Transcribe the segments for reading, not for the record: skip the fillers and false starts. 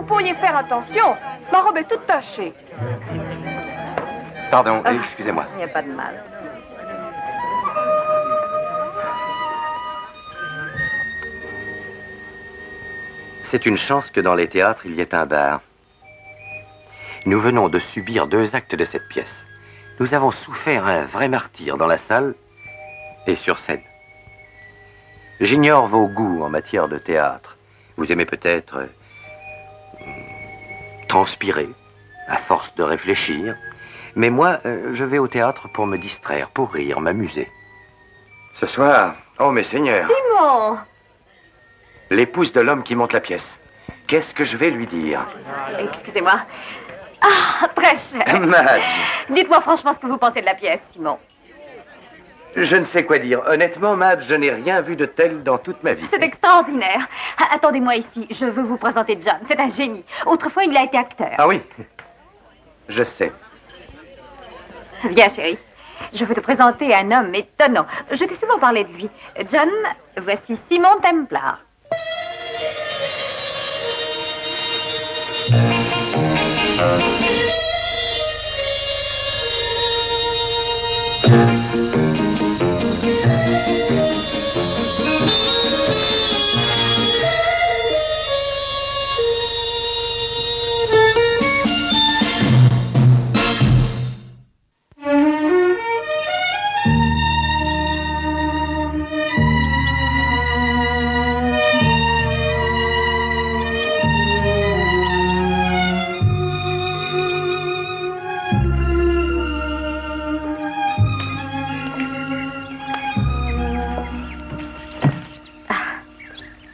pourriez faire attention. Ma robe est toute tachée. Pardon, excusez-moi. Il n'y a pas de mal. C'est une chance que dans les théâtres, il y ait un bar. Nous venons de subir 2 actes de cette pièce. Nous avons souffert un vrai martyre dans la salle et sur scène. J'ignore vos goûts en matière de théâtre. Vous aimez peut-être transpirer, à force de réfléchir. Mais moi, je vais au théâtre pour me distraire, pour rire, m'amuser. Ce soir, oh mes seigneurs, Simon! l'épouse de l'homme qui monte la pièce. Qu'est-ce que je vais lui dire? Excusez-moi. Ah, très cher. Madge, Dites-moi franchement ce que vous pensez de la pièce, Simon. je ne sais quoi dire. Honnêtement, Madge, je n'ai rien vu de tel dans toute ma vie. C'est extraordinaire. Ah, attendez-moi ici. Je veux vous présenter John. C'est un génie. Autrefois, il a été acteur. Ah oui, je sais. Viens, chérie. Je veux te présenter un homme étonnant. Je t'ai souvent parlé de lui. John, voici Simon Templar.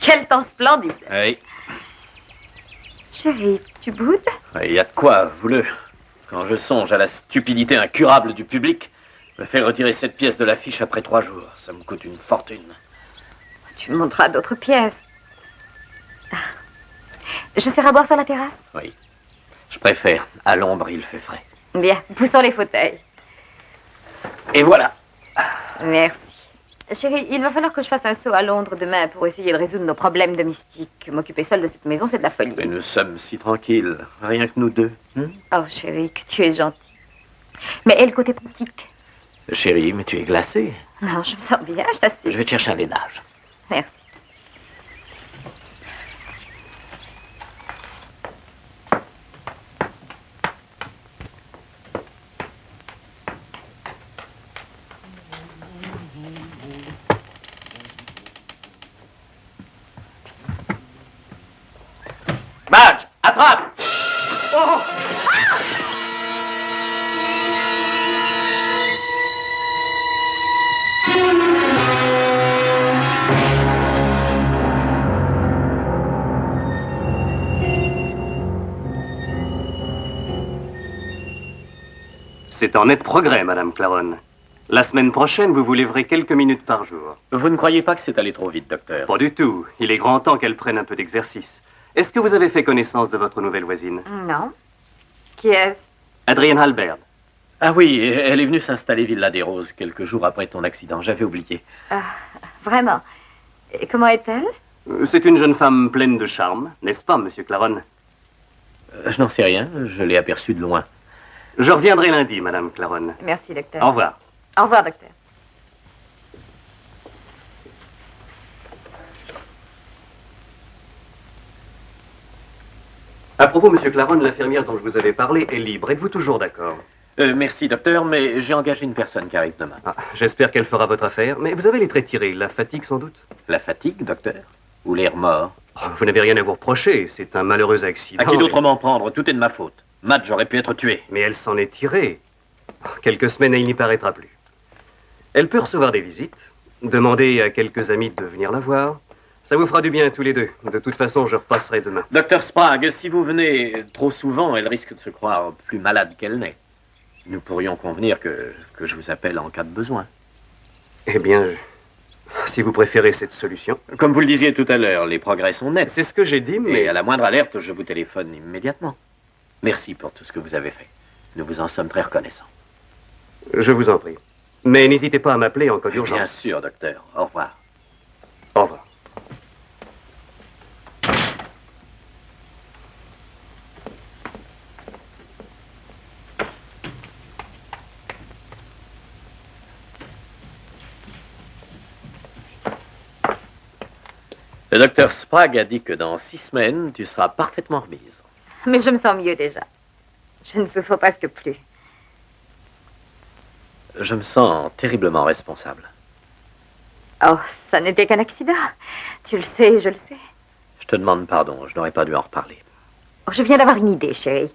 Quel temps splendide. Oui, Chérie, tu boudes? il y a de quoi, voulez. Quand je songe à la stupidité incurable du public, me faire retirer cette pièce de l'affiche après 3 jours. Ça me coûte une fortune. Tu me montreras d'autres pièces. Je serai à boire sur la terrasse? Oui, je préfère. À l'ombre, il fait frais. Bien, poussons les fauteuils. Et voilà. Merci. Chérie, il va falloir que je fasse un saut à Londres demain pour essayer de résoudre nos problèmes domestiques. M'occuper seule de cette maison, c'est de la folie. Mais nous sommes si tranquilles, rien que nous deux. Oh, chérie, que tu es gentille. Mais et le côté pratique? Chérie, mais tu es glacée. Non, je me sens bien, je t'assure. Je vais te chercher un lainage. Merci. Madge, attrape! Oh! C'est en net progrès, Madame Claron. La semaine prochaine, vous vous lèverez quelques minutes par jour. Vous ne croyez pas que c'est allé trop vite, docteur? Pas du tout. Il est grand temps qu'elle prenne un peu d'exercice. Est-ce que vous avez fait connaissance de votre nouvelle voisine? Non. Qui est-ce? Adrienne Halbert. Ah oui, elle est venue s'installer Villa des Roses quelques jours après ton accident. J'avais oublié. Vraiment. Et comment est-elle? C'est une jeune femme pleine de charme, n'est-ce pas, Monsieur Claron? Je n'en sais rien. Je l'ai aperçue de loin. Je reviendrai lundi, Madame Claron. Merci, docteur. Au revoir. Au revoir, docteur. À propos, Monsieur Claron, l'infirmière dont je vous avais parlé est libre. Êtes-vous toujours d'accord? Merci, docteur, mais j'ai engagé une personne qui arrive demain. Ah, j'espère qu'elle fera votre affaire. Mais vous avez les traits tirés. La fatigue, sans doute? La fatigue, docteur? Ou l'air mort? Oh, vous n'avez rien à vous reprocher. C'est un malheureux accident. À qui d'autre m'en prendre? Tout est de ma faute. Matt, j'aurais pu être tué. Mais elle s'en est tirée. Quelques semaines et il n'y paraîtra plus. Elle peut recevoir des visites. Demander à quelques amis de venir la voir. Ça vous fera du bien tous les deux. De toute façon, je repasserai demain. Docteur Sprague, si vous venez trop souvent, elle risque de se croire plus malade qu'elle n'est. Nous pourrions convenir que je vous appelle en cas de besoin. Eh bien, si vous préférez cette solution. Comme vous le disiez tout à l'heure, les progrès sont nets. C'est ce que j'ai dit, mais... Et à la moindre alerte, je vous téléphone immédiatement. Merci pour tout ce que vous avez fait. Nous vous en sommes très reconnaissants. Je vous en prie. Mais n'hésitez pas à m'appeler en cas d'urgence. Bien sûr, docteur. Au revoir. Au revoir. Le docteur Sprague a dit que dans 6 semaines, tu seras parfaitement remise. Mais je me sens mieux déjà. Je ne souffre presque plus. Je me sens terriblement responsable. Oh, ça n'était qu'un accident. Tu le sais, je le sais. Je te demande pardon, je n'aurais pas dû en reparler. Oh, je viens d'avoir une idée, chérie.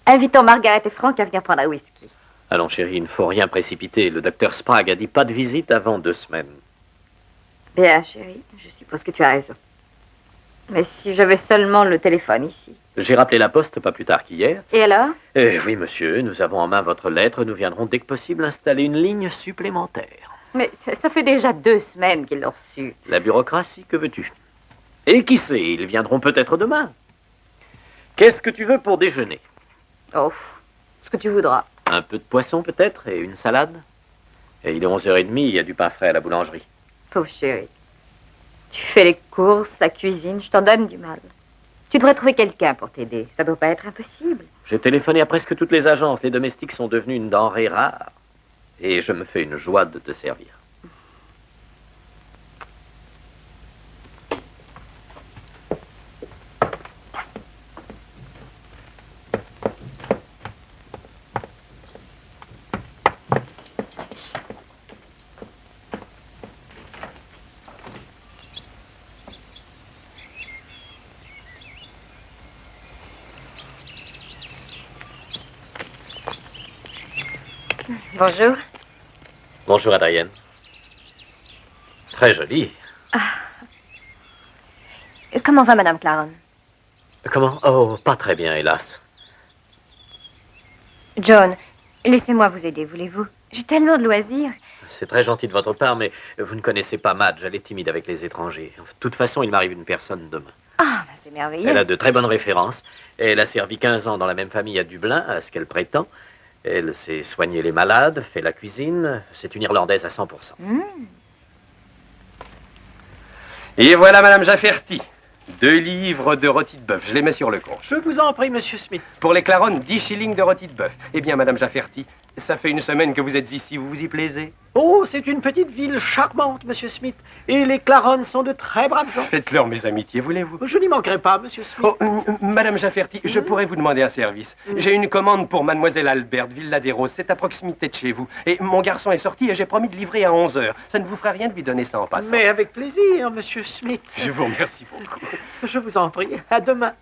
Invitons Margaret et Frank à venir prendre un whisky. Allons, chérie, il ne faut rien précipiter. Le docteur Sprague a dit pas de visite avant 2 semaines. Bien, chérie, je suppose que tu as raison. Mais si j'avais seulement le téléphone ici. J'ai rappelé la poste pas plus tard qu'hier. Et alors? Oui, monsieur, nous avons en main votre lettre. Nous viendrons dès que possible installer une ligne supplémentaire. Mais ça fait déjà 2 semaines qu'ils l'ont reçu. La bureaucratie, que veux-tu? Et qui sait, ils viendront peut-être demain. Qu'est-ce que tu veux pour déjeuner? Oh, ce que tu voudras. Un peu de poisson peut-être et une salade? Et il est 11h30, il y a du pain frais à la boulangerie. Pauvre chérie. Tu fais les courses, la cuisine, je t'en donne du mal. Tu devrais trouver quelqu'un pour t'aider. Ça doit pas être impossible. J'ai téléphoné à presque toutes les agences. Les domestiques sont devenus une denrée rare. Et je me fais une joie de te servir. Bonjour. Bonjour, Adrienne. Très jolie. Comment va Madame Claron? Comment? Oh, pas très bien, hélas. John, laissez-moi vous aider, voulez-vous? J'ai tellement de loisirs. C'est très gentil de votre part, mais vous ne connaissez pas Madge. Elle est timide avec les étrangers. De toute façon, il m'arrive une personne demain. Ah, ben c'est merveilleux. Elle a de très bonnes références. Elle a servi 15 ans dans la même famille à Dublin, à ce qu'elle prétend. Elle sait soigner les malades, fait la cuisine. C'est une Irlandaise à 100%. Et voilà Madame Jafferty. 2 livres de rôti de bœuf. Je les mets sur le compte. Je vous en prie, Monsieur Smith. Pour les Claron, 10 shillings de rôti de bœuf. Eh bien, Madame Jafferty, ça fait 1 semaine que vous êtes ici. Vous vous y plaisez? Oh, c'est une petite ville charmante, Monsieur Smith. Et les Claron sont de très braves gens. Faites-leur mes amitiés, voulez-vous? Je n'y manquerai pas, Monsieur Smith. Oh, Madame Jafferty, je pourrais vous demander un service. J'ai une commande pour Mademoiselle Albert, Villa des Roses. C'est à proximité de chez vous. Et mon garçon est sorti et j'ai promis de livrer à 11h. Ça ne vous fera rien de lui donner ça en passant. Mais avec plaisir, Monsieur Smith. Je vous remercie beaucoup. Je vous en prie. À demain.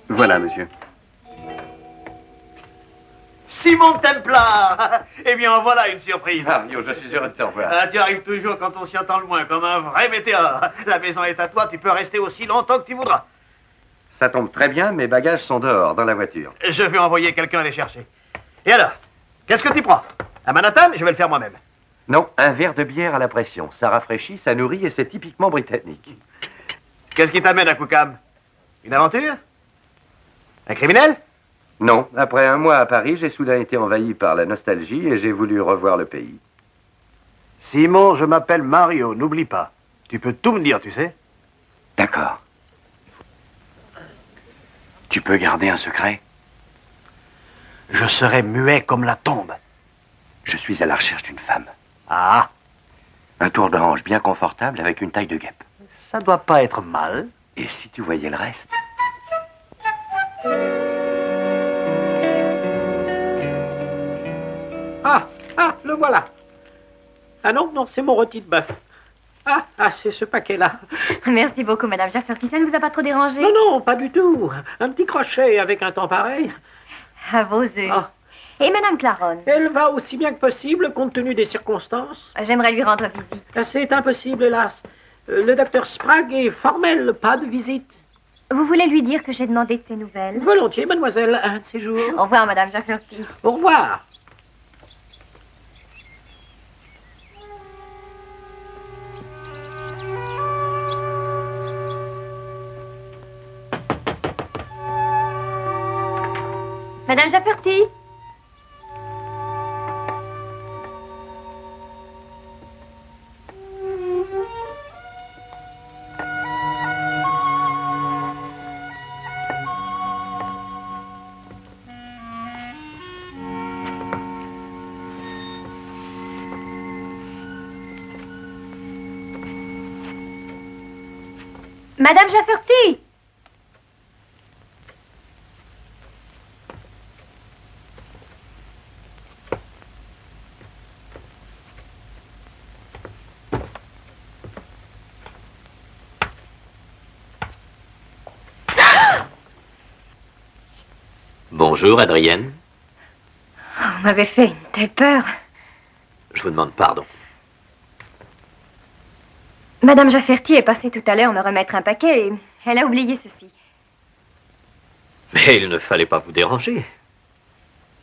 Voilà, monsieur. Simon Templar! Eh bien, voilà une surprise. Ah, yo, je suis heureux de te revoir. Ah, tu arrives toujours quand on s'y attend le moins, comme un vrai météore. La maison est à toi, tu peux rester aussi longtemps que tu voudras. Ça tombe très bien, mes bagages sont dehors, dans la voiture. Je vais envoyer quelqu'un les chercher. Et alors, qu'est-ce que tu prends? À Manhattan, je vais le faire moi-même. Non, un verre de bière à la pression. Ça rafraîchit, ça nourrit et c'est typiquement britannique. Qu'est-ce qui t'amène à Cookham? Une aventure? Un criminel? Non, après 1 mois à Paris, j'ai soudain été envahi par la nostalgie et j'ai voulu revoir le pays. Simon, je m'appelle Mario, n'oublie pas. Tu peux tout me dire, tu sais. D'accord. Tu peux garder un secret? Je serai muet comme la tombe. Je suis à la recherche d'une femme. Ah, Un tour de hanche bien confortable avec une taille de guêpe. ça doit pas être mal. Et si tu voyais le reste? Le voilà. Ah non, c'est mon rôti de bœuf. C'est ce paquet-là. Merci beaucoup, Madame Jafferty. Ça ne vous a pas trop dérangé? Non, pas du tout. Un petit crochet avec un temps pareil. À vos œufs. Et Madame Claron? Elle va aussi bien que possible, compte tenu des circonstances. J'aimerais lui rendre visite. C'est impossible, hélas. Le docteur Sprague est formel, pas de visite. Vous voulez lui dire que j'ai demandé de ses nouvelles? Volontiers, mademoiselle, un de ces jours. Au revoir, Madame Jafferty. Au revoir. Madame Jafferty? Madame Jafferty! Bonjour, Adrienne. Vous m'avez fait une telle peur. Je vous demande pardon. Madame Jafferty est passée tout à l'heure me remettre un paquet et elle a oublié ceci. Mais il ne fallait pas vous déranger.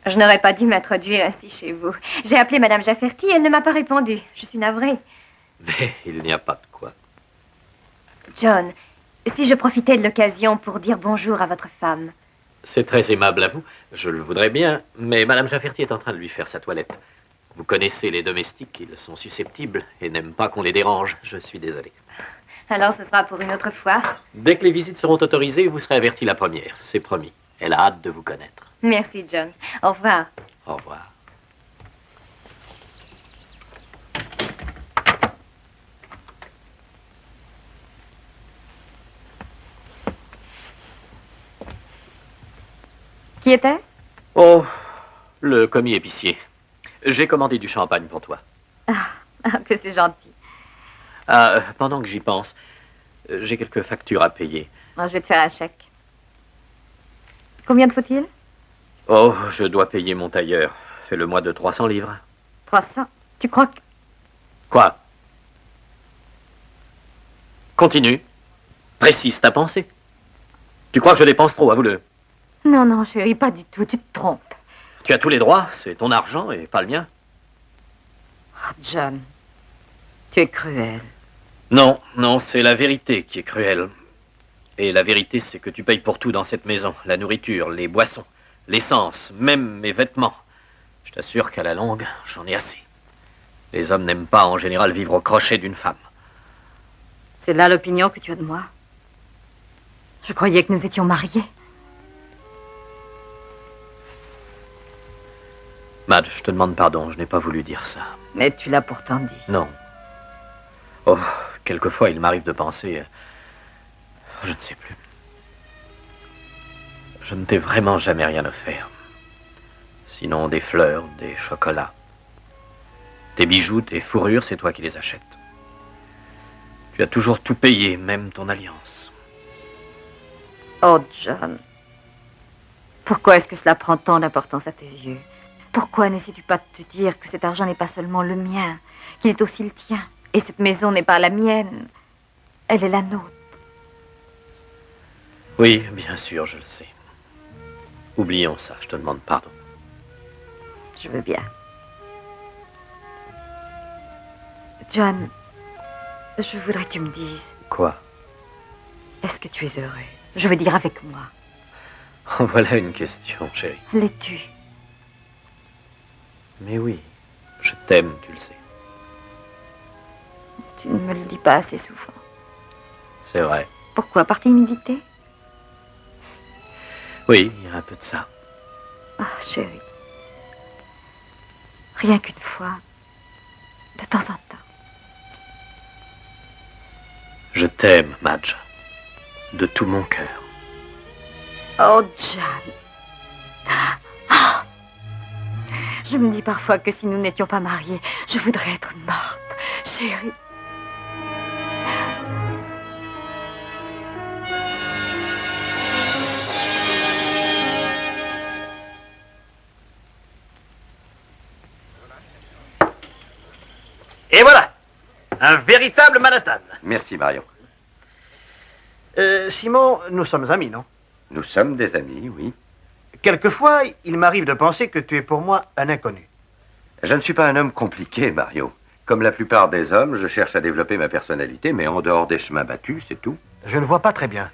Je n'aurais pas dû m'introduire ainsi chez vous. J'ai appelé Madame Jafferty et elle ne m'a pas répondu. Je suis navrée. Mais il n'y a pas de quoi. John, si je profitais de l'occasion pour dire bonjour à votre femme. C'est très aimable à vous. Je le voudrais bien, mais Madame Jafferty est en train de lui faire sa toilette. Vous connaissez les domestiques, ils sont susceptibles et n'aiment pas qu'on les dérange. Je suis désolé. Alors ce sera pour une autre fois. Dès que les visites seront autorisées, vous serez averti la première. C'est promis. Elle a hâte de vous connaître. Merci, John. Au revoir. Au revoir. Qui était? Oh, le commis épicier. J'ai commandé du champagne pour toi. Que c'est gentil. Pendant que j'y pense, j'ai quelques factures à payer. Je vais te faire un chèque. Combien te faut-il? Oh, je dois payer mon tailleur. C'est le mois de 300 livres. 300. Tu crois que... Quoi? Continue. Précise ta pensée. Tu crois que je dépense trop, avoue-le? Non, non, chérie, pas du tout. Tu te trompes. Tu as tous les droits, c'est ton argent et pas le mien. Oh, John, tu es cruel. Non, non, c'est la vérité qui est cruelle. Et la vérité, c'est que tu payes pour tout dans cette maison. La nourriture, les boissons, l'essence, même mes vêtements. Je t'assure qu'à la longue, j'en ai assez. Les hommes n'aiment pas en général vivre au crochet d'une femme. C'est là l'opinion que tu as de moi. Je croyais que nous étions mariés. Mad, je te demande pardon, je n'ai pas voulu dire ça. Mais tu l'as pourtant dit. Non. Oh, quelquefois il m'arrive de penser... je ne sais plus. Je ne t'ai vraiment jamais rien offert. Sinon des fleurs, des chocolats. Tes bijoux, tes fourrures, c'est toi qui les achètes. Tu as toujours tout payé, même ton alliance. Oh, John. Pourquoi est-ce que cela prend tant d'importance à tes yeux? Pourquoi n'essaies-tu pas de te dire que cet argent n'est pas seulement le mien, qu'il est aussi le tien? Et cette maison n'est pas la mienne, elle est la nôtre. Oui, bien sûr, je le sais. Oublions ça, je te demande pardon. Je veux bien. John, je voudrais que tu me dises... Quoi? Est-ce que tu es heureux? Je veux dire avec moi. Oh, voilà une question, chérie. L'es-tu? Mais oui, je t'aime, tu le sais. Tu ne me le dis pas assez souvent. C'est vrai. Pourquoi? Par timidité? Oui, il y a un peu de ça. Ah, chérie. Rien qu'une fois. De temps en temps. Je t'aime, Madge. De tout mon cœur. Oh, John. Ah. Je me dis parfois que si nous n'étions pas mariés, je voudrais être morte, chérie. Un véritable Manhattan. Merci, Marion. Simon, nous sommes amis, non? Nous sommes des amis, oui. Quelquefois, il m'arrive de penser que tu es pour moi un inconnu. Je ne suis pas un homme compliqué, Mario. Comme la plupart des hommes, je cherche à développer ma personnalité, mais en dehors des chemins battus, c'est tout. Je ne vois pas très bien.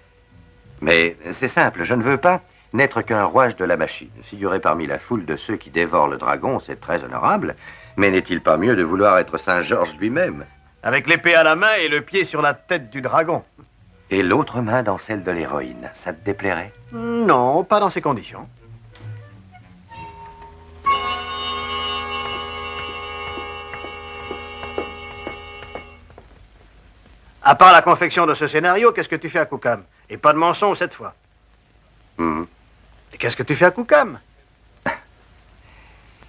Mais c'est simple, je ne veux pas n'être qu'un rouage de la machine. Figurer parmi la foule de ceux qui dévorent le dragon, c'est très honorable, mais n'est-il pas mieux de vouloir être Saint-Georges lui-même? Avec l'épée à la main et le pied sur la tête du dragon. Et l'autre main dans celle de l'héroïne, ça te déplairait? Non, pas dans ces conditions. À part la confection de ce scénario, qu'est-ce que tu fais à Koukham? Et pas de mensonge cette fois. Et qu'est-ce que tu fais à Koukham?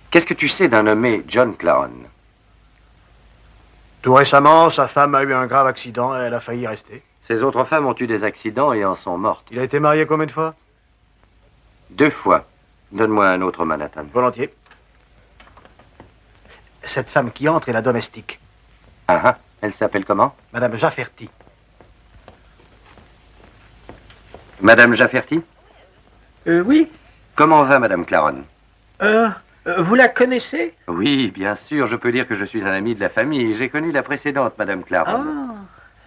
Qu'est-ce que tu sais d'un nommé John Claron? Tout récemment, sa femme a eu un grave accident et elle a failli y rester. Ses autres femmes ont eu des accidents et en sont mortes. Il a été marié combien de fois? 2 fois. Donne-moi un autre Manhattan. Volontiers. Cette femme qui entre est la domestique. Ah ah, elle s'appelle comment? Madame Jafferty. Madame Jafferty? Oui. Comment va Madame Claron? Vous la connaissez? Oui, bien sûr, je peux dire que je suis un ami de la famille. J'ai connu la précédente Madame Claron. Ah,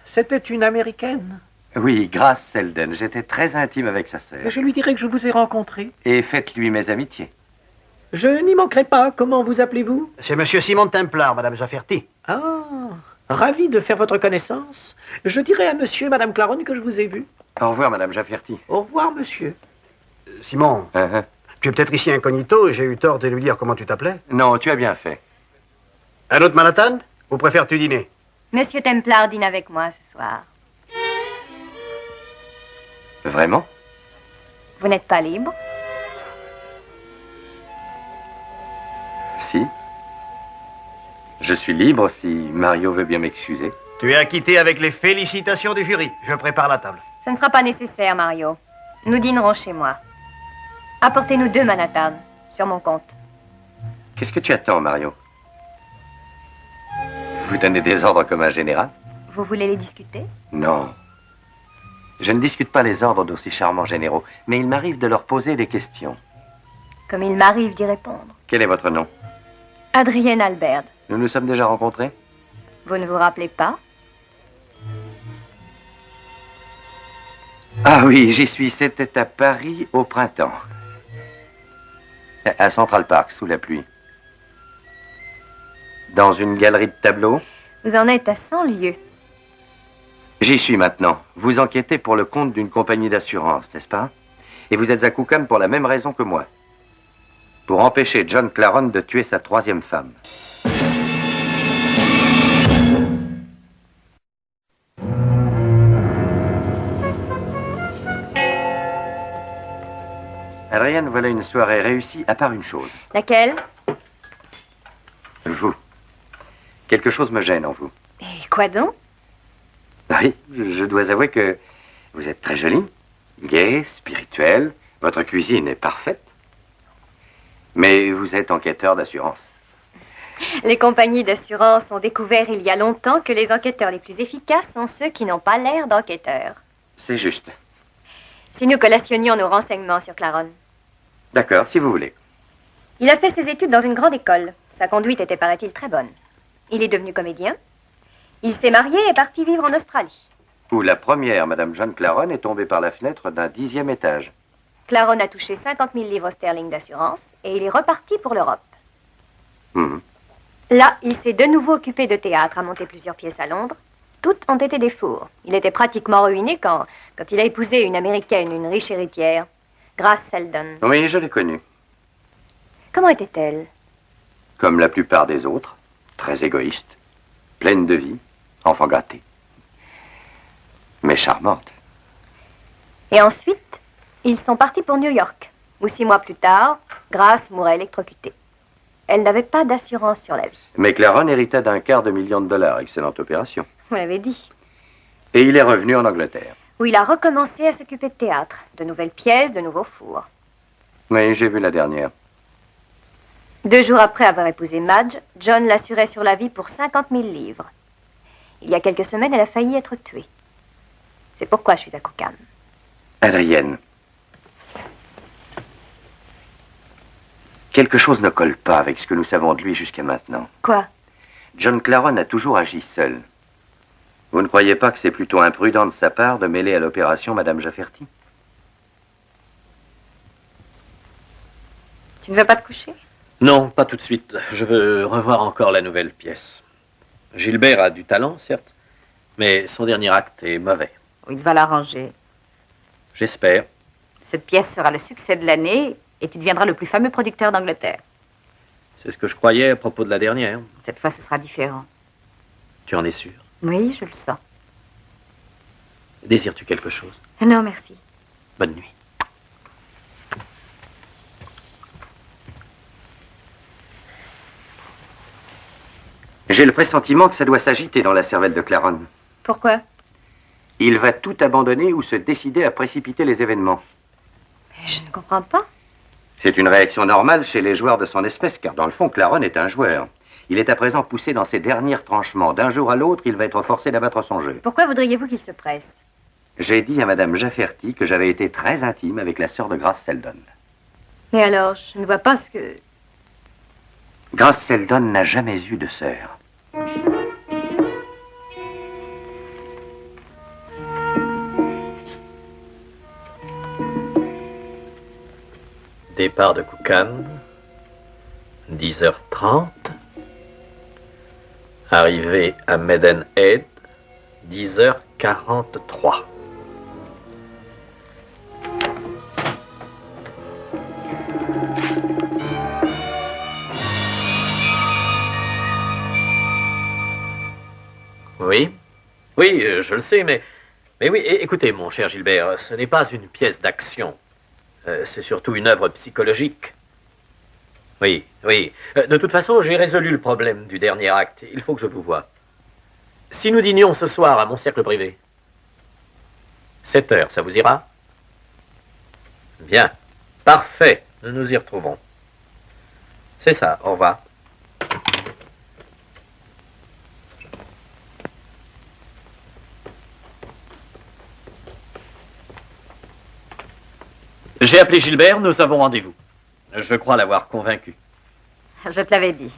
c'était une Américaine. Oui, Grace Selden. J'étais très intime avec sa sœur. Je lui dirai que je vous ai rencontré. Et faites-lui mes amitiés. Je n'y manquerai pas. Comment vous appelez-vous? C'est Monsieur Simon Templar, Madame Jafferty. Ah, ravi de faire votre connaissance. Je dirai à monsieur et Madame Claron que je vous ai vu. Au revoir, Madame Jafferty. Au revoir, monsieur. Simon, tu es peut-être ici incognito et j'ai eu tort de lui dire comment tu t'appelais. Non, tu as bien fait. Un autre Manhattan? Ou préfères-tu dîner? Monsieur Templar dîne avec moi ce soir. Vraiment? Vous n'êtes pas libre? Si. Je suis libre si Mario veut bien m'excuser. Tu es acquitté avec les félicitations du jury. Je prépare la table. Ce ne sera pas nécessaire, Mario. Nous dînerons chez moi. Apportez-nous 2 Manhattan, sur mon compte. Qu'est-ce que tu attends, Mario? Vous donnez des ordres comme un général? Vous voulez les discuter? Non. Je ne discute pas les ordres d'aussi charmants généraux, mais il m'arrive de leur poser des questions. Comme il m'arrive d'y répondre. Quel est votre nom? Adrienne Albert. Nous nous sommes déjà rencontrés? Vous ne vous rappelez pas? Ah oui, j'y suis. C'était à Paris au printemps. À Central Park, sous la pluie. Dans une galerie de tableaux? Vous en êtes à 100 lieues. J'y suis maintenant. Vous enquêtez pour le compte d'une compagnie d'assurance, n'est-ce pas? Et vous êtes à Koukham pour la même raison que moi. Pour empêcher John Claron de tuer sa 3e femme. Adrienne, voilà une soirée réussie, à part une chose. Laquelle? Vous. Quelque chose me gêne en vous. Et quoi donc? Oui, je dois avouer que vous êtes très jolie, gaie, spirituelle, votre cuisine est parfaite. Mais vous êtes enquêteur d'assurance. Les compagnies d'assurance ont découvert il y a longtemps que les enquêteurs les plus efficaces sont ceux qui n'ont pas l'air d'enquêteurs. C'est juste. Si nous collationnions nos renseignements sur Claron. D'accord, si vous voulez. Il a fait ses études dans une grande école. Sa conduite était, paraît-il, très bonne. Il est devenu comédien. Il s'est marié et est parti vivre en Australie. Où la première, Madame John Claron, est tombée par la fenêtre d'un 10e étage. Claron a touché 50 000 livres sterling d'assurance et il est reparti pour l'Europe. Là, il s'est de nouveau occupé de théâtre, a monté plusieurs pièces à Londres. Toutes ont été des fours. Il était pratiquement ruiné quand il a épousé une Américaine, une riche héritière, Grace Selden. Oui, je l'ai connue. Comment était-elle? Comme la plupart des autres, très égoïste, pleine de vie, enfant gâté. Mais charmante. Et ensuite, ils sont partis pour New York, où 6 mois plus tard, Grace mourait électrocutée. Elle n'avait pas d'assurance sur la vie. Mais Claron hérita d'250 000 $. Excellente opération. Vous l'avez dit. Et il est revenu en Angleterre. Où il a recommencé à s'occuper de théâtre. De nouvelles pièces, de nouveaux fours. Oui, j'ai vu la dernière. 2 jours après avoir épousé Madge, John l'assurait sur la vie pour 50 000 livres. Il y a quelques semaines, elle a failli être tuée. C'est pourquoi je suis à Cookham. Adrienne, quelque chose ne colle pas avec ce que nous savons de lui jusqu'à maintenant. Quoi? John Claron a toujours agi seul. Vous ne croyez pas que c'est plutôt imprudent de sa part de mêler à l'opération Madame Jafferty? Tu ne veux pas te coucher? Non, pas tout de suite. Je veux revoir encore la nouvelle pièce. Gilbert a du talent, certes, mais son dernier acte est mauvais. Il va l'arranger. J'espère. Cette pièce sera le succès de l'année et tu deviendras le plus fameux producteur d'Angleterre. C'est ce que je croyais à propos de la dernière. Cette fois, ce sera différent. Tu en es sûr? Oui, je le sens. Désires-tu quelque chose? Non, merci. Bonne nuit. J'ai le pressentiment que ça doit s'agiter dans la cervelle de Claron. Pourquoi? Il va tout abandonner ou se décider à précipiter les événements. Mais je ne comprends pas. C'est une réaction normale chez les joueurs de son espèce, car dans le fond, Claron est un joueur. Il est à présent poussé dans ses derniers tranchements. D'un jour à l'autre, il va être forcé d'abattre son jeu. Pourquoi voudriez-vous qu'il se presse? J'ai dit à Madame Jafferty que j'avais été très intime avec la sœur de Grace Seldon. Mais alors, je ne vois pas ce que... Grace Seldon n'a jamais eu de sœur. Départ de Cookham, 10h30. Arrivée à Maidenhead, 10h43. Oui, oui, je le sais, mais oui, écoutez, mon cher Gilbert, ce n'est pas une pièce d'action. C'est surtout une œuvre psychologique. Oui, oui. De toute façon, j'ai résolu le problème du dernier acte. Il faut que je vous voie. Si nous dînions ce soir à mon cercle privé, 7 heures, ça vous ira? Bien. Parfait. Nous nous y retrouvons. C'est ça. Au revoir. J'ai appelé Gilbert, nous avons rendez-vous. Je crois l'avoir convaincu. Je te l'avais dit.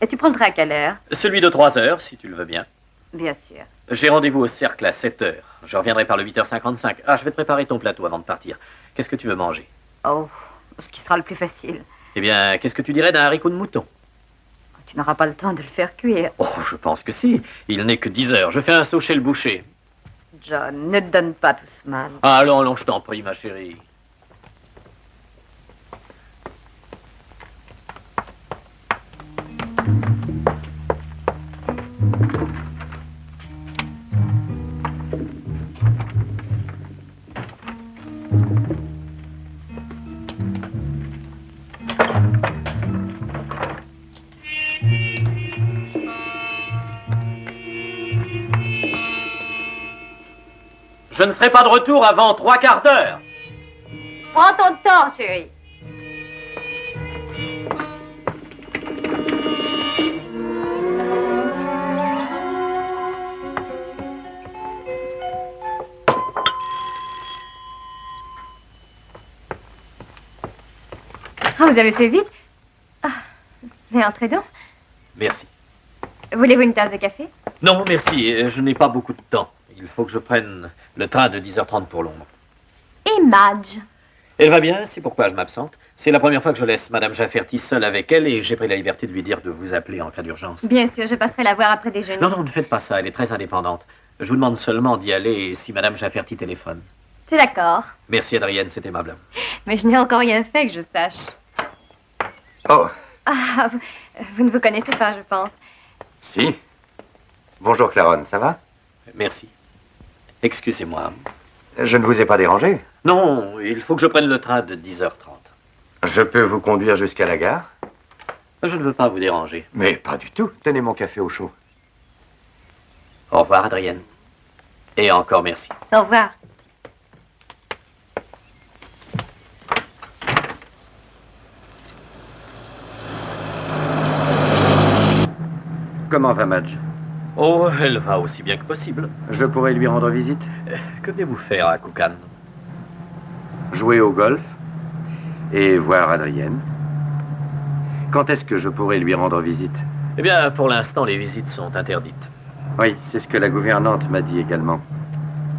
Et tu prends le train à quelle heure? Celui de 3 heures, si tu le veux bien. Bien sûr. J'ai rendez-vous au cercle à 7 heures. Je reviendrai par le 8h55. Ah, je vais te préparer ton plateau avant de partir. Qu'est-ce que tu veux manger? Oh, ce qui sera le plus facile. Eh bien, qu'est-ce que tu dirais d'un haricot de mouton? Tu n'auras pas le temps de le faire cuire. Oh, je pense que si. Il n'est que 10 heures. Je fais un saut chez le boucher. John, ne te donne pas tout ce mal. Ah, allons, je t'en prie, ma chérie. Je ne serai pas de retour avant 3 quarts d'heure. Prends ton temps, chérie. Ah, vous avez fait vite. Ah, mais entrez donc. Merci. Voulez-vous une tasse de café? Non, merci. Je n'ai pas beaucoup de temps. Il faut que je prenne le train de 10h30 pour Londres. Et Madge? Elle va bien, c'est pourquoi je m'absente. C'est la première fois que je laisse Madame Jafferty seule avec elle et j'ai pris la liberté de lui dire de vous appeler en cas d'urgence. Bien sûr, je passerai la voir après déjeuner. Non, ne faites pas ça, elle est très indépendante. Je vous demande seulement d'y aller si Madame Jafferty téléphone. C'est d'accord. Merci Adrienne, c'est aimable. Mais je n'ai encore rien fait que je sache. Oh, Ah, vous ne vous connaissez pas, je pense. si. Bonjour Claron, ça va? Merci. Excusez-moi. Je ne vous ai pas dérangé. Non, il faut que je prenne le train de 10h30. Je peux vous conduire jusqu'à la gare? Je ne veux pas vous déranger. Mais pas du tout. Tenez mon café au chaud. Au revoir Adrienne. Et encore merci. Au revoir. Comment va Madge? Oh, elle va aussi bien que possible. Je pourrais lui rendre visite? Que venez-vous faire à Koukan? Jouer au golf et voir Adrienne. Quand est-ce que je pourrais lui rendre visite? Eh bien, pour l'instant, les visites sont interdites. Oui, c'est ce que la gouvernante m'a dit également.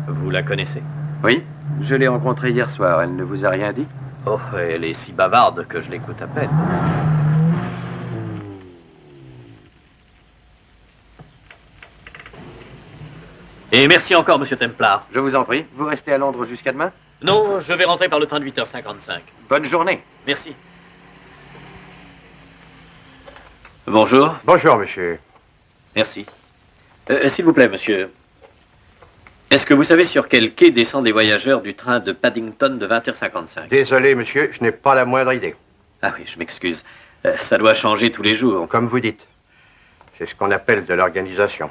Vous la connaissez? Oui, je l'ai rencontrée hier soir. Elle ne vous a rien dit? Oh, elle est si bavarde que je l'écoute à peine. Et merci encore, monsieur Templar. Je vous en prie. Vous restez à Londres jusqu'à demain? Non, je vais rentrer par le train de 8h55. Bonne journée. Merci. Bonjour. Bonjour, monsieur. Merci. S'il vous plaît, monsieur. Est-ce que vous savez sur quel quai descendent les voyageurs du train de Paddington de 20h55? Désolé, monsieur, je n'ai pas la moindre idée. Ah oui, je m'excuse. Ça doit changer tous les jours. Comme vous dites. C'est ce qu'on appelle de l'organisation.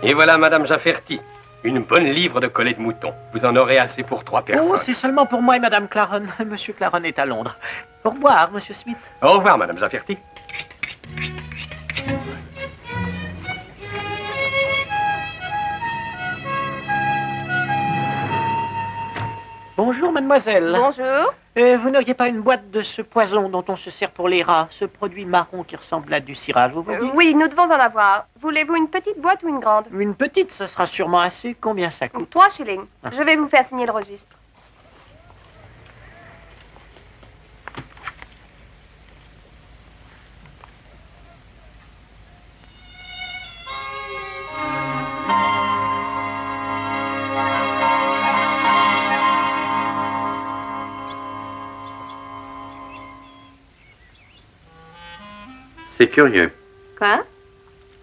Et voilà, Madame Jafferty, une bonne livre de collet de mouton. Vous en aurez assez pour 3 personnes. Oh, c'est seulement pour moi et Madame Claron. Monsieur Claron est à Londres. Au revoir, Monsieur Smith. Au revoir, Madame Jafferty. Bonjour, mademoiselle. Bonjour. Vous n'auriez pas une boîte de ce poison dont on se sert pour les rats, ce produit marron qui ressemble à du cirage, vous voyez? Oui, nous devons en avoir. Voulez-vous une petite boîte ou une grande? Une petite, ce sera sûrement assez. Combien ça coûte? 3 shillings. Je vais vous faire signer le registre. C'est curieux. Quoi?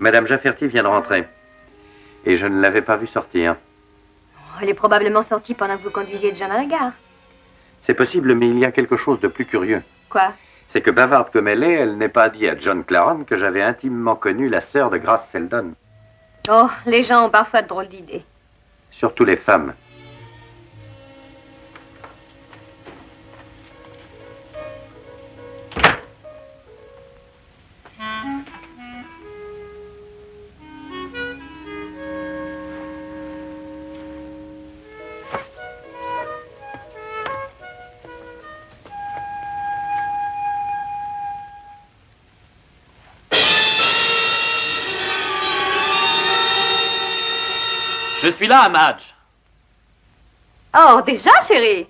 Madame Jafferty vient de rentrer. Et je ne l'avais pas vue sortir. Elle est probablement sortie pendant que vous conduisiez John à la gare. C'est possible, mais il y a quelque chose de plus curieux. Quoi? C'est que bavarde comme elle n'est pas dit à John Claron que j'avais intimement connu la sœur de Grace Seldon. Oh, les gens ont parfois de drôles d'idées. Surtout les femmes. Je suis là, Madge. Oh, déjà, chérie?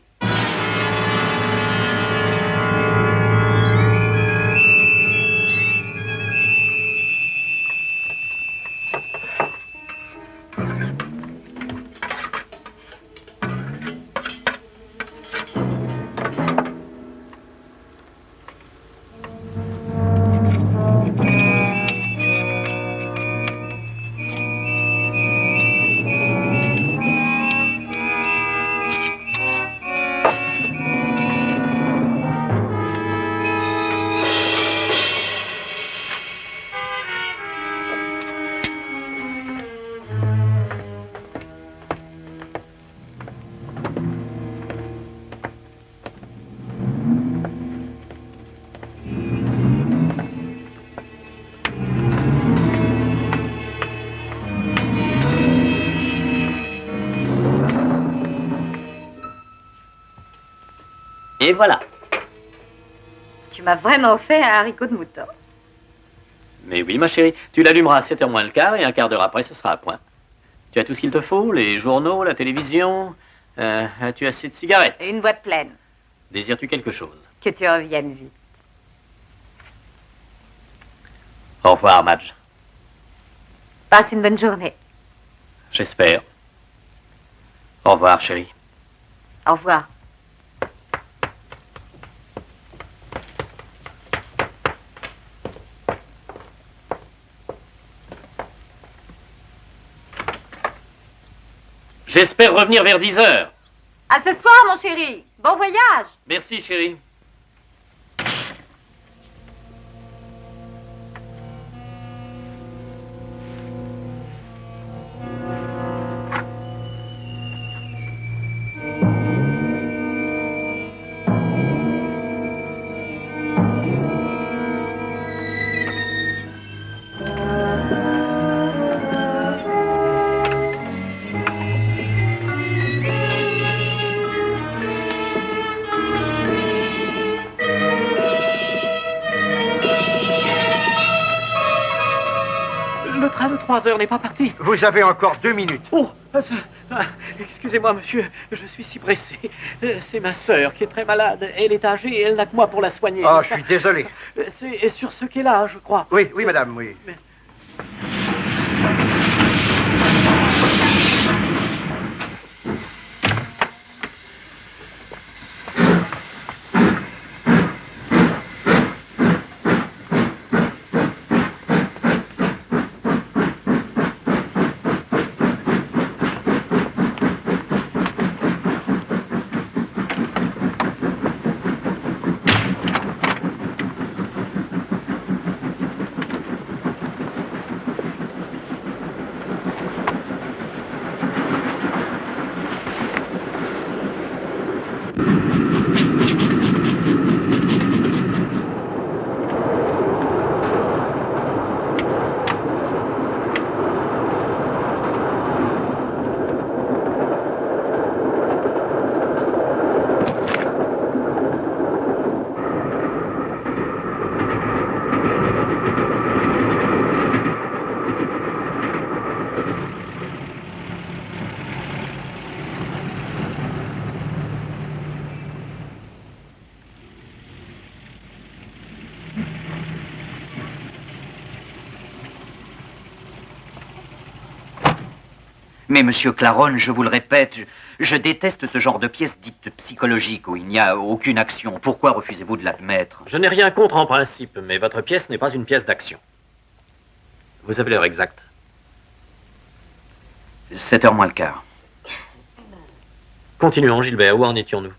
Et voilà. Tu m'as vraiment fait un haricot de mouton. Mais oui, ma chérie, tu l'allumeras à 7h moins le quart et un quart d'heure après, ce sera à point. Tu as tout ce qu'il te faut, les journaux, la télévision, tu as assez de cigarettes. Et une boîte pleine. Désires-tu quelque chose? Que tu reviennes vite. Au revoir, Madge. Passe une bonne journée. J'espère. Au revoir, chérie. Au revoir. J'espère revenir vers 10h. À ce soir, mon chéri. Bon voyage. Merci, chérie. Le train de 3 heures n'est pas parti. Vous avez encore 2 minutes. Oh, excusez-moi, monsieur, je suis si pressé. C'est ma sœur qui est très malade. Elle est âgée et elle n'a que moi pour la soigner. Ah, je suis désolé. C'est sur ce quai-là, je crois. Oui, oui, madame, oui. Mais- Mais, monsieur Claron, je vous le répète, je déteste ce genre de pièce dite psychologique où il n'y a aucune action. Pourquoi refusez-vous de l'admettre? Je n'ai rien contre en principe, mais votre pièce n'est pas une pièce d'action. Vous avez l'heure exacte. 7h moins le quart. Continuons, Gilbert. Où en étions-nous?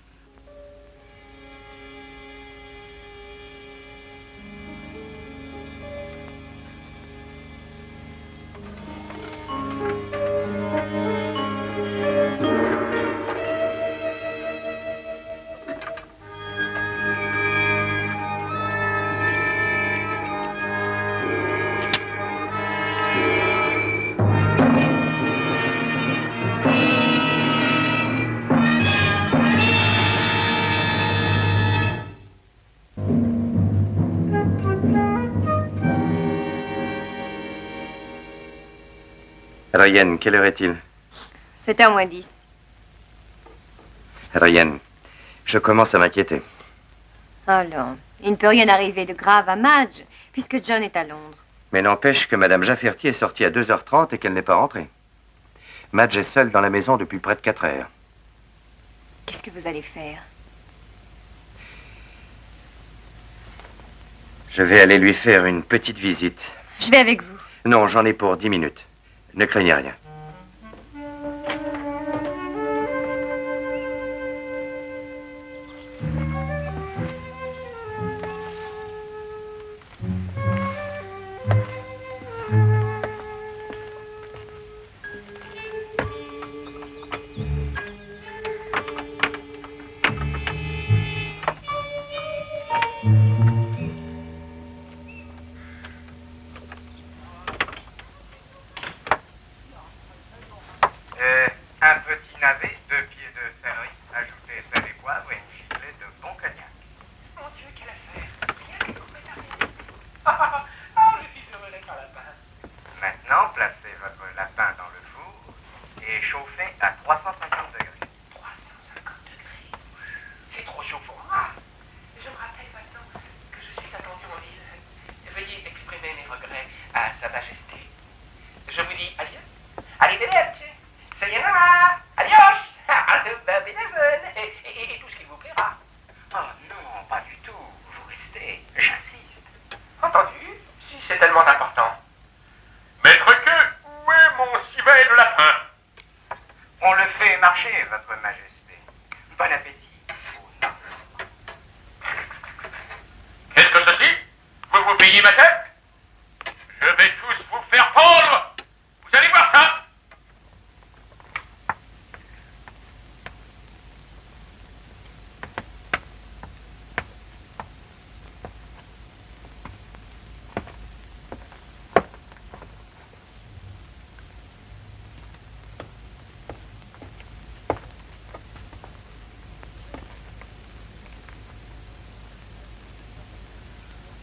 Ryan, quelle heure est-il? 7h moins 10. Ryan, je commence à m'inquiéter. Alors, il ne peut rien arriver de grave à Madge, puisque John est à Londres. Mais n'empêche que Madame Jafferty est sortie à 2h30 et qu'elle n'est pas rentrée. Madge est seule dans la maison depuis près de 4 heures. Qu'est-ce que vous allez faire? Je vais aller lui faire une petite visite. Je vais avec vous. Non, j'en ai pour 10 minutes. Ne craignez rien.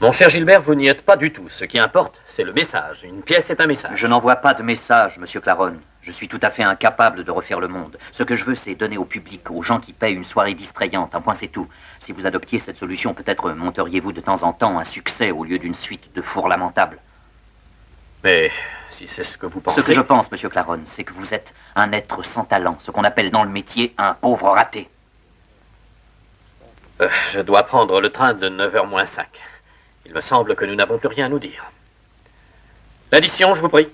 Mon cher Gilbert, vous n'y êtes pas du tout. Ce qui importe, c'est le message. Une pièce est un message. Je n'envoie pas de message, monsieur Claron. Je suis tout à fait incapable de refaire le monde. Ce que je veux, c'est donner au public, aux gens qui payent une soirée distrayante. Un point, c'est tout. Si vous adoptiez cette solution, peut-être monteriez-vous de temps en temps un succès au lieu d'une suite de fours lamentables. Mais si c'est ce que vous pensez... Ce que je pense, monsieur Claron, c'est que vous êtes un être sans talent, ce qu'on appelle dans le métier un pauvre raté. Je dois prendre le train de 9h moins 5. Il me semble que nous n'avons plus rien à nous dire. L'addition, je vous prie.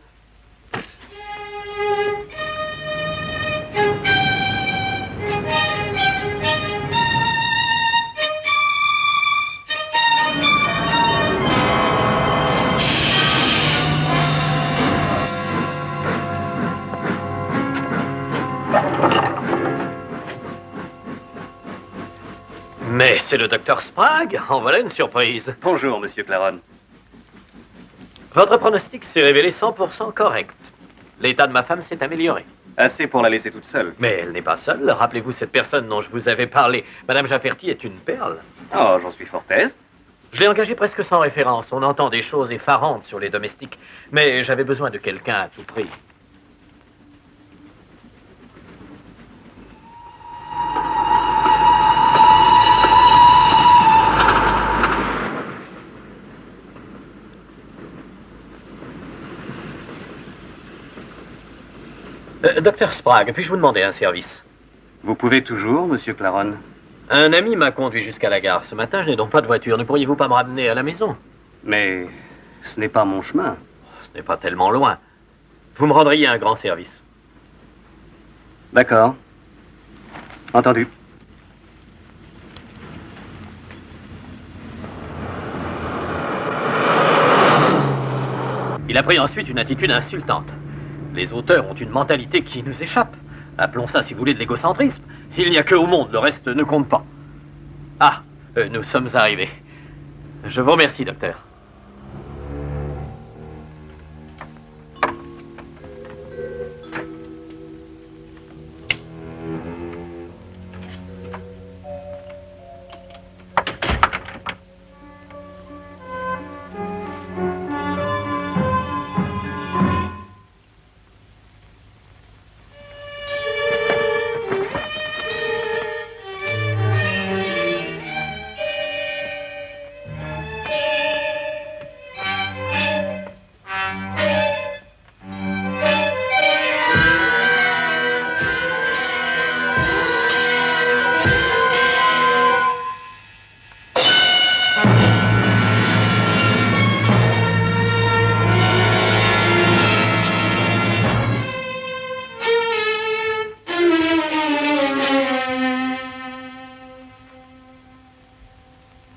Mais c'est le docteur Sprague. En voilà une surprise. Bonjour, monsieur Claron. Votre pronostic s'est révélé 100% correct. L'état de ma femme s'est amélioré. Assez pour la laisser toute seule. Mais elle n'est pas seule. Rappelez-vous cette personne dont je vous avais parlé. Madame Jafferty est une perle. Oh, j'en suis fort aise. Je l'ai engagée presque sans référence. On entend des choses effarantes sur les domestiques. Mais j'avais besoin de quelqu'un à tout prix. Docteur Sprague, puis-je vous demander un service? Vous pouvez toujours, monsieur Claron. Un ami m'a conduit jusqu'à la gare. Ce matin, je n'ai donc pas de voiture. Ne pourriez-vous pas me ramener à la maison? Mais ce n'est pas mon chemin. Ce n'est pas tellement loin. Vous me rendriez un grand service. D'accord. Entendu. Il a pris ensuite une attitude insultante. Les auteurs ont une mentalité qui nous échappe. Appelons ça, si vous voulez, de l'égocentrisme. Il n'y a que au monde, le reste ne compte pas. Ah, nous sommes arrivés. Je vous remercie, docteur.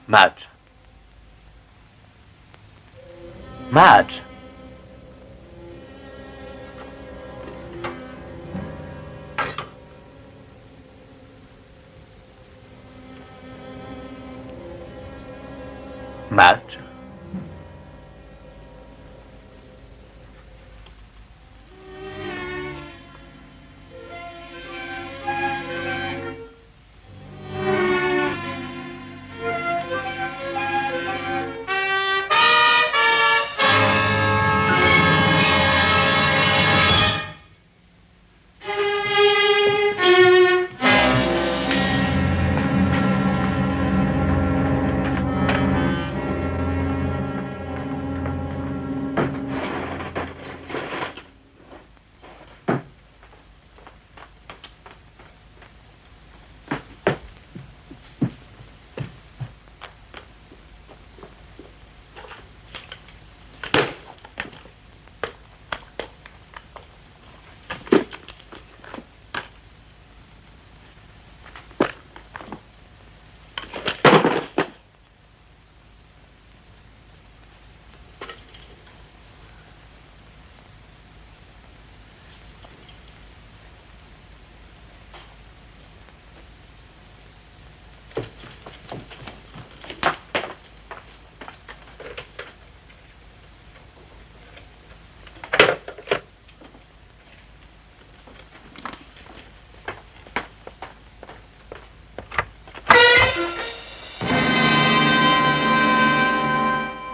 Madge. Madge. Madge.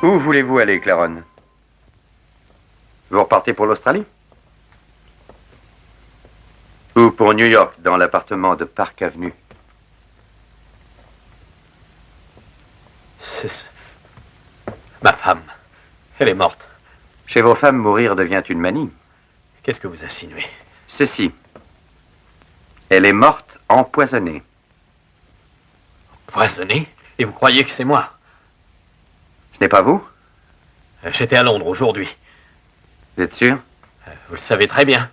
Où voulez-vous aller, Claron? Vous repartez pour l'Australie? Ou pour New York, dans l'appartement de Park Avenue? Ma femme, elle est morte. Chez vos femmes, mourir devient une manie. Qu'est-ce que vous insinuez? Ceci. Elle est morte empoisonnée. Empoisonnée? Et vous croyez que c'est moi? Ce n'est pas vous? J'étais à Londres aujourd'hui. Vous êtes sûr? Vous le savez très bien.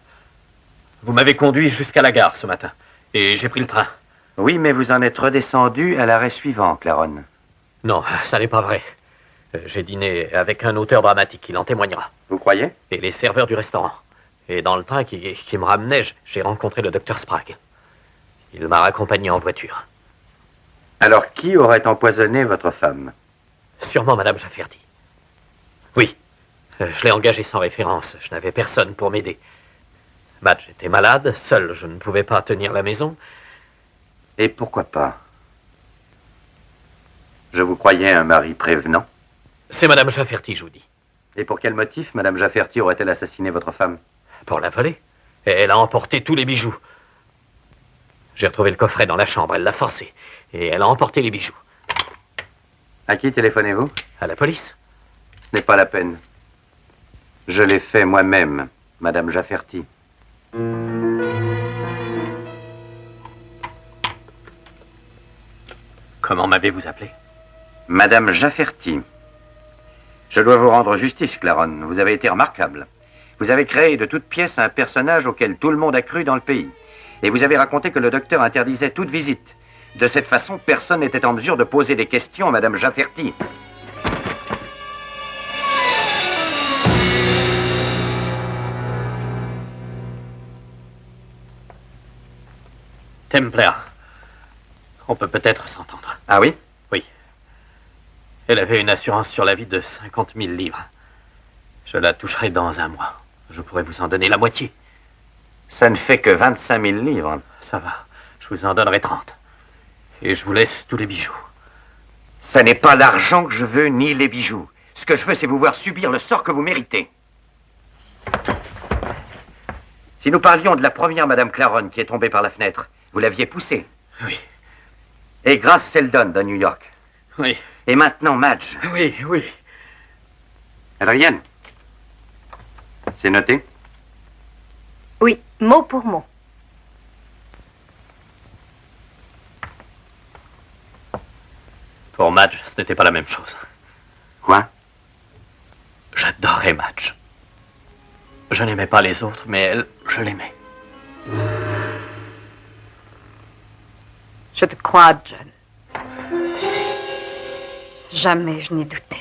Vous m'avez conduit jusqu'à la gare ce matin. Et j'ai pris le train. Oui, mais vous en êtes redescendu à l'arrêt suivant, Claron. Non, ça n'est pas vrai. J'ai dîné avec un auteur dramatique, il en témoignera. Vous croyez? Et les serveurs du restaurant. Et dans le train qui me ramenait, j'ai rencontré le docteur Sprague. Il m'a raccompagné en voiture. Alors, qui aurait empoisonné votre femme? Sûrement Madame Jafferty. Oui. Je l'ai engagée sans référence. Je n'avais personne pour m'aider. Madge était malade, seul, je ne pouvais pas tenir la maison. Et pourquoi pas? Je vous croyais un mari prévenant. C'est Madame Jafferty, je vous dis. Et pour quel motif Madame Jafferty aurait-elle assassiné votre femme? Pour la voler. Et elle a emporté tous les bijoux. J'ai retrouvé le coffret dans la chambre, elle l'a forcé. Et elle a emporté les bijoux. À qui téléphonez-vous? À la police. Ce n'est pas la peine. Je l'ai fait moi-même, Madame Jafferty. Comment m'avez-vous appelé? Madame Jafferty. Je dois vous rendre justice, Claron. Vous avez été remarquable. Vous avez créé de toutes pièces un personnage auquel tout le monde a cru dans le pays. Et vous avez raconté que le docteur interdisait toute visite. De cette façon, personne n'était en mesure de poser des questions à Madame Jafferty. Templar. On peut peut-être s'entendre. Ah oui? Oui. Elle avait une assurance sur la vie de 50 000 livres. Je la toucherai dans un mois. Je pourrais vous en donner la moitié. Ça ne fait que 25 000 livres. Ça va. Je vous en donnerai 30. Et je vous laisse tous les bijoux. Ça n'est pas l'argent que je veux, ni les bijoux. Ce que je veux, c'est vous voir subir le sort que vous méritez. Si nous parlions de la première Madame Claron qui est tombée par la fenêtre, vous l'aviez poussée. Oui. Et Grace Seldon de New York. Oui. Et maintenant Madge. Oui, oui. Adrienne. C'est noté? Oui, mot pour mot. Pour Madge, ce n'était pas la même chose. Quoi? J'adorais Madge. Je n'aimais pas les autres, mais elle, je l'aimais. Je te crois, John. Jamais je n'ai douté.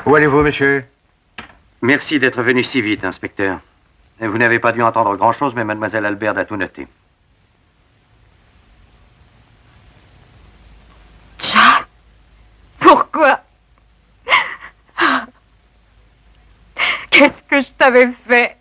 Où allez-vous, monsieur? Merci d'être venu si vite, inspecteur. Vous n'avez pas dû entendre grand-chose, mais mademoiselle Albert a tout noté. John, pourquoi? Qu'est-ce que je t'avais fait?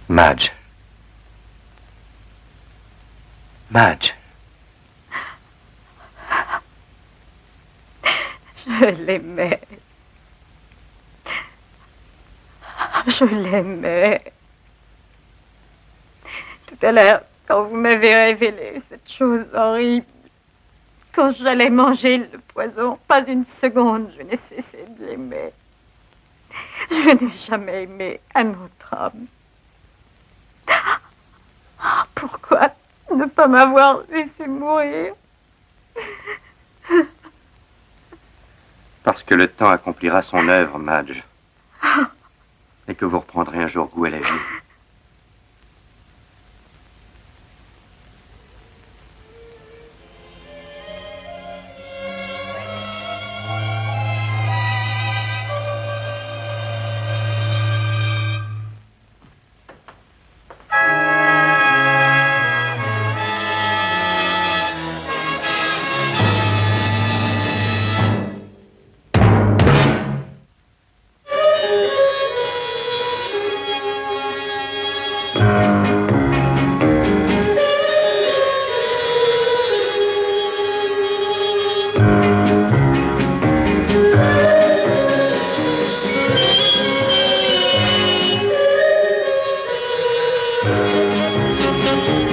Madge. Madge. Je l'aimais. Je l'aimais. Tout à l'heure, quand vous m'avez révélé cette chose horrible, quand j'allais manger le poison, pas une seconde, je n'ai cessé de l'aimer. Je n'ai jamais aimé un autre homme. Pourquoi ne pas m'avoir laissé mourir? Parce que le temps accomplira son œuvre, Madge. Et que vous reprendrez un jour goût à la vie. Thank you.